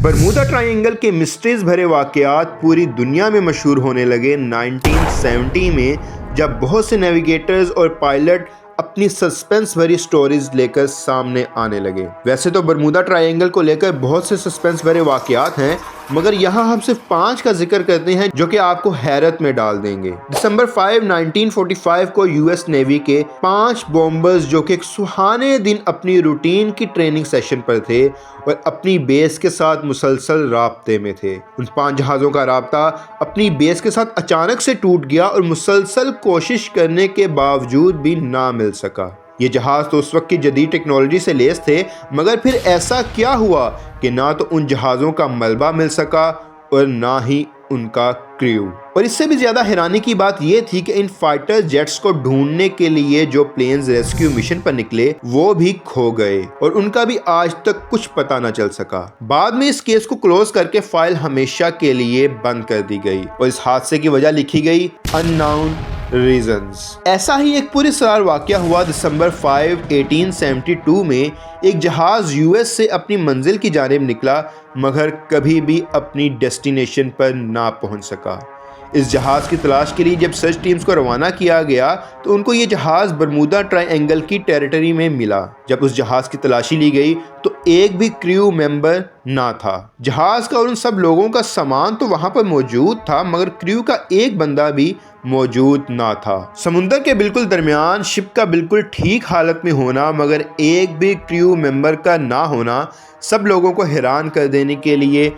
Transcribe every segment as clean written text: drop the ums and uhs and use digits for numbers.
Bermuda triangle के mysteries भरे वाकयात पूरी दुनिया में मशहूर होने लगे 1970 में, जब बहुत से नेविगेटर्स और पायलट अपनी सस्पेंस भरी स्टोरीज लेकर सामने आने लगे। वैसे तो बरमूदा ट्रायंगल को लेकर बहुत से सस्पेंस भरे वाकयात हैं, मगर यहाँ हम सिर्फ 5 का जिक्र करते हैं जो कि आपको हैरत में डाल देंगे। दिसंबर 5, 1945 को यूएस नेवी के 5 बॉम्बर्स जो कि एक सुहाने दिन अपनी रूटीन की ट्रेनिंग सेशन पर थे और अपनी बेस के साथ मुसलसल राब्ते में थे। उन 5 जहाज़ों का राब्ता अपनी बेस के साथ अचानक से टूट गया और मुसलसल कोशिश करने के बावजूद भी ना मिल सका। ये जहाज़ तो उस वक्त की जदीद टेक्नोलॉजी से लेस थे, मगर फिर ऐसा क्या हुआ कि ना तो उन जहाज़ों का मलबा मिल सका और ना ही उनका क्रू। और इससे भी ज़्यादा हैरानी की बात यह थी कि इन फाइटर जेट्स को ढूंढने के लिए जो प्लेन्स रेस्क्यू मिशन पर निकले वो भी खो गए और उनका भी आज तक कुछ पता न चल सका। बाद में इस केस को क्लोज करके फाइल हमेशा के लिए बंद कर दी गई और इस हादसे की वजह लिखी गई अननोन रीजंस। ऐसा ही एक पुरस्कार वाकया हुआ दिसंबर 5, 1872 में। एक जहाज यूएस से अपनी मंजिल की जानिब निकला, मगर कभी भी अपनी डेस्टिनेशन पर ना पहुंच सका। इस जहाज़ की तलाश के लिए जब सर्च टीम्स को रवाना किया गया तो उनको ये जहाज़ बरमूदा ट्रायंगल की टेरिटरी में मिला। जब उस जहाज़ की तलाशी ली गई तो एक भी क्रू मेंबर ना था। जहाज़ का और उन सब लोगों का सामान तो वहाँ पर मौजूद था, मगर क्रू का एक बंदा भी मौजूद ना था। समुंदर के बिल्कुल दरमियान शिप का बिल्कुल ठीक हालत में होना, मगर एक भी क्रू मेंबर का ना होना सब लोगों को हैरान कर देने के लिए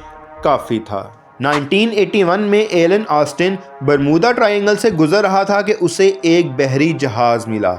काफ़ी था। 1981 में एलन ऑस्टिन बरमूदा ट्रायंगल से गुजर रहा था कि उसे एक बहरी जहाज़ मिला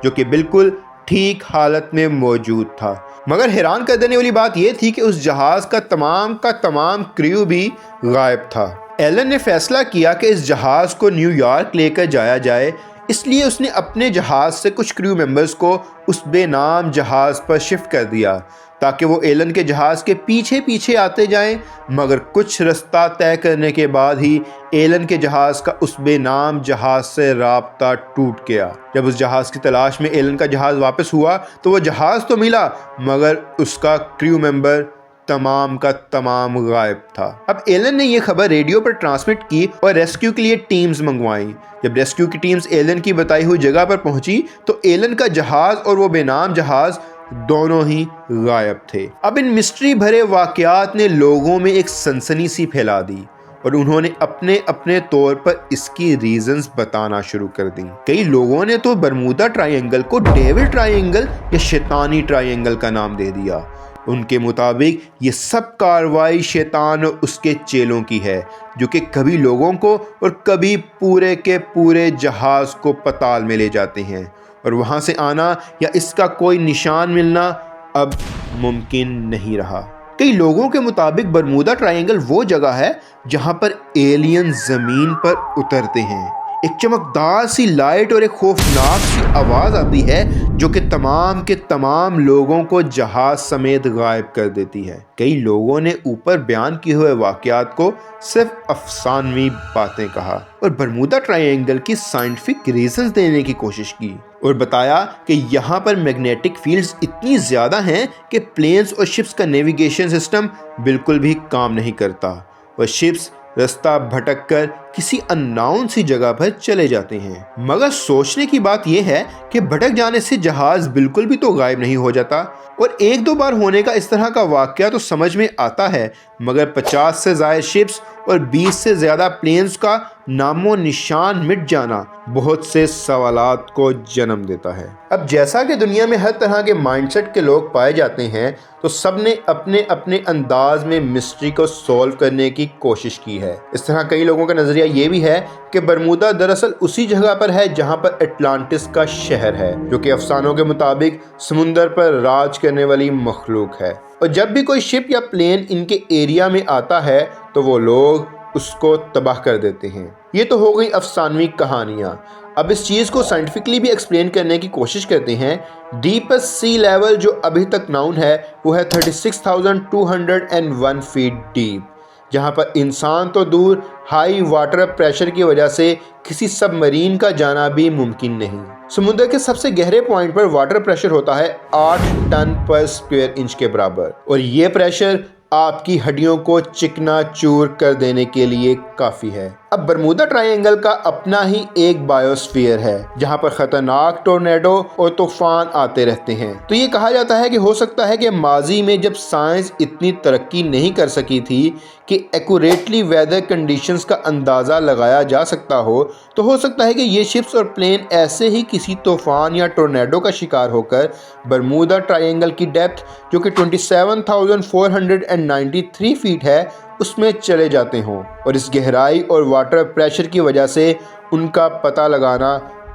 जो कि बिल्कुल ठीक हालत में मौजूद था। मगर हैरान कर देने वाली बात यह थी कि उस जहाज़ का तमाम क्रू भी गायब था। एलन ने फैसला किया कि इस जहाज़ को न्यूयॉर्क लेकर जाया जाए, इसलिए उसने अपने जहाज़ से कुछ क्रू मेंबर्स को उस बेनाम जहाज़ पर शिफ्ट कर दिया ताकि वो एलन के जहाज़ के पीछे पीछे आते जाएं। मगर कुछ रास्ता तय करने के बाद ही एलन के जहाज़ का उस बेनाम जहाज़ से राब्ता टूट गया। जब उस जहाज़ की तलाश में एलन का जहाज़ वापस हुआ तो वो जहाज़ तो मिला, मगर उसका क्रू मेंबर तमाम का तमाम गायब था। अब एलन ने यह खबर रेडियो पर ट्रांसमिट की और रेस्क्यू के लिए टीम्स मंगवाई। जब रेस्क्यू की टीम्स एलन की बताई हुई जगह पर पहुंची तो एलन का जहाज़ और वो बेनाम जहाज़ दोनों ही गायब थे। अब इन मिस्ट्री भरे वाकयात ने लोगों में एक सनसनी सी फैला दी और उन्होंने अपने अपने तौर पर इसकी रीजंस बताना शुरू कर दी। कई लोगों ने तो बरमूदा ट्रायंगल को डेविल ट्रायंगल या शैतानी ट्रायंगल का नाम दे दिया। उनके मुताबिक ये सब कार्रवाई शैतान और उसके चेलों की है जो कि कभी लोगों को और कभी पूरे के पूरे जहाज़ को पताल में ले जाते हैं और वहाँ से आना या इसका कोई निशान मिलना अब मुमकिन नहीं रहा। कई लोगों के मुताबिक बरमूदा ट्रायंगल वो जगह है जहाँ पर एलियन ज़मीन पर उतरते हैं। एक चमकदार सी लाइट और एक खौफनाक सी आवाज़ आती है जो कि तमाम के तमाम लोगों को जहाज़ समेत गायब कर देती है। कई लोगों ने ऊपर बयान किए हुए वाकयात को सिर्फ अफसानवी बातें कहा और बरमूदा ट्रायंगल की साइंटिफिक रीजंस देने की कोशिश की और बताया कि यहाँ पर मैग्नेटिक फील्ड्स इतनी ज़्यादा हैं कि प्लेन्स और शिप्स का नेविगेशन सिस्टम बिल्कुल भी काम नहीं करता और शिप्स रास्ता भटक कर किसी अननोन सी जगह पर चले जाते हैं। मगर सोचने की बात यह है कि भटक जाने से जहाज बिल्कुल भी तो गायब नहीं हो जाता और 1-2 बार होने का इस तरह का वाकया तो समझ में आता है, मगर 50 से ज़ायद शिप्स और 20 से ज़्यादा प्लेन्स का नामो निशान मिट जाना बहुत से सवालात को जन्म देता है। अब जैसा कि दुनिया में हर तरह के माइंडसेट के लोग पाए जाते हैं तो सब ने अपने अपने अंदाज में मिस्ट्री को सॉल्व करने की कोशिश की है। इस तरह कई लोगों का नज़रिया ये भी है कि बरमूदा दरअसल उसी जगह पर है जहाँ पर अटलांटिस का शहर है जो कि अफसानों के मुताबिक समुंदर पर राज करने वाली मखलूक है और जब भी कोई शिप या प्लेन इनके एरिया में आता है तो वो लोग उसको तबाह कर देते हैं। ये तो हो गई अफसानवी कहानियाँ। अब इस चीज़ को साइंटिफिकली भी एक्सप्लेन करने की कोशिश करते हैं। डीपेस्ट सी लेवल जो अभी तक नाउन है वो है 36,201 फीट डीप, जहाँ पर इंसान तो दूर हाई वाटर प्रेशर की वजह से किसी सबमरीन का जाना भी मुमकिन नहीं। समुद्र के सबसे गहरे पॉइंट पर वाटर प्रेशर होता है 8 टन पर स्क्वायर इंच के बराबर और ये प्रेशर आपकी हड्डियों को चिकना चूर कर देने के लिए काफ़ी है। अब बरमूदा ट्रायंगल का अपना ही एक बायोस्फीयर है जहां पर खतरनाक टोर्नेडो और तूफान आते रहते हैं। तो ये कहा जाता है कि हो सकता है कि माजी में जब साइंस इतनी तरक्की नहीं कर सकी थी कि एक्यूरेटली वेदर कंडीशंस का अंदाज़ा लगाया जा सकता हो, तो हो सकता है कि ये शिप्स और प्लेन ऐसे ही किसी तूफान या टोर्नेडो का शिकार होकर बरमूदा ट्रायंगल की डेप्थ जो कि 27,493 फीट है उसमें चले जाते हों और इस गहराई और वाटर प्रेशर की वजह से उनका पता लगाना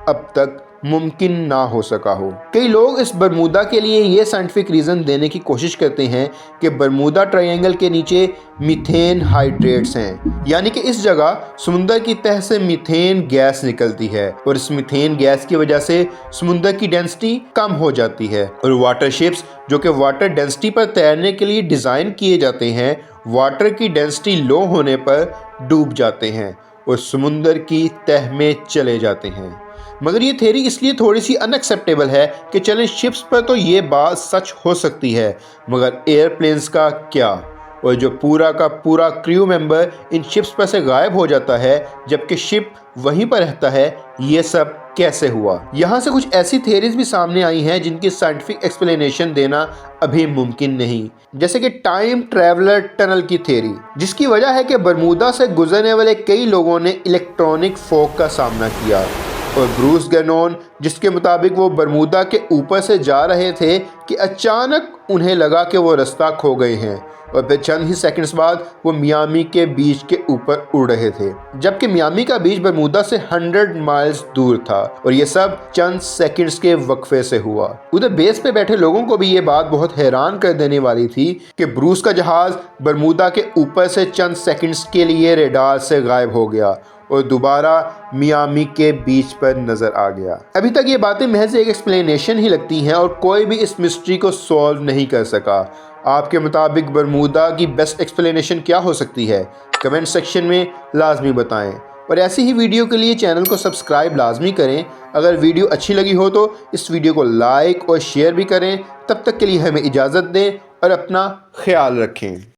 अब तक मुमकिन ना हो सका हो। कई लोग इस बरमूदा के लिए ये साइंटिफिक रीज़न देने की कोशिश करते हैं कि बरमूदा ट्रायंगल के नीचे मीथेन हाइड्रेट्स हैं, यानी कि इस जगह समुंदर की तह से मीथेन गैस निकलती है और इस मीथेन गैस की वजह से समुंदर की डेंसिटी कम हो जाती है और वाटर शिप्स जो कि वाटर डेंसिटी पर तैरने के लिए डिज़ाइन किए जाते हैं वाटर की डेंसिटी लो होने पर डूब जाते हैं और समुंदर की तह में चले जाते हैं। मगर ये थ्योरी इसलिए थोड़ी सी अनएक्सेप्टेबल है कि चलें शिप्स पर तो ये बात सच हो सकती है, मगर एयरप्लेन्स का क्या? और जो पूरा का पूरा क्रू मेंबर इन शिप्स पर से गायब हो जाता है जबकि शिप वहीं पर रहता है, ये सब कैसे हुआ? यहाँ से कुछ ऐसी थ्योरीज भी सामने आई हैं जिनकी साइंटिफिक एक्सप्लेनेशन देना अभी मुमकिन नहीं, जैसे कि टाइम ट्रैवलर टनल की थ्योरी, जिसकी वजह है कि बरमूदा से गुजरने वाले कई लोगों ने इलेक्ट्रॉनिक फॉग का सामना किया और ब्रूस गैनोन जिसके मुताबिक वो बरमूदा के ऊपर से जा रहे थे कि अचानक उन्हें लगा कि वो रास्ता खो गए हैं और फिर चंद ही सेकंड्स बाद वो मियामी के बीच के ऊपर उड़ रहे थे, जबकि मियामी का बीच बरमूदा से 100 माइल्स दूर था और ये सब चंद सेकंड्स के वक्फे से हुआ। उधर बेस पे बैठे लोगों को भी ये बात बहुत हैरान कर देने वाली थी कि ब्रूस का जहाज बरमूदा के ऊपर से चंद सेकंड्स के लिए रेडार से गायब हो गया और दोबारा मियामी के बीच पर नजर आ गया। अभी तक ये बातें महज एक एक्सप्लेनेशन ही लगती हैं और कोई भी इस मिस्ट्री को सॉल्व नहीं कर सका। आपके मुताबिक बरमूदा की बेस्ट एक्सप्लेनेशन क्या हो सकती है? कमेंट सेक्शन में लाजमी बताएं और ऐसी ही वीडियो के लिए चैनल को सब्सक्राइब लाजमी करें। अगर वीडियो अच्छी लगी हो तो इस वीडियो को लाइक और शेयर भी करें। तब तक के लिए हमें इजाज़त दें और अपना ख्याल रखें।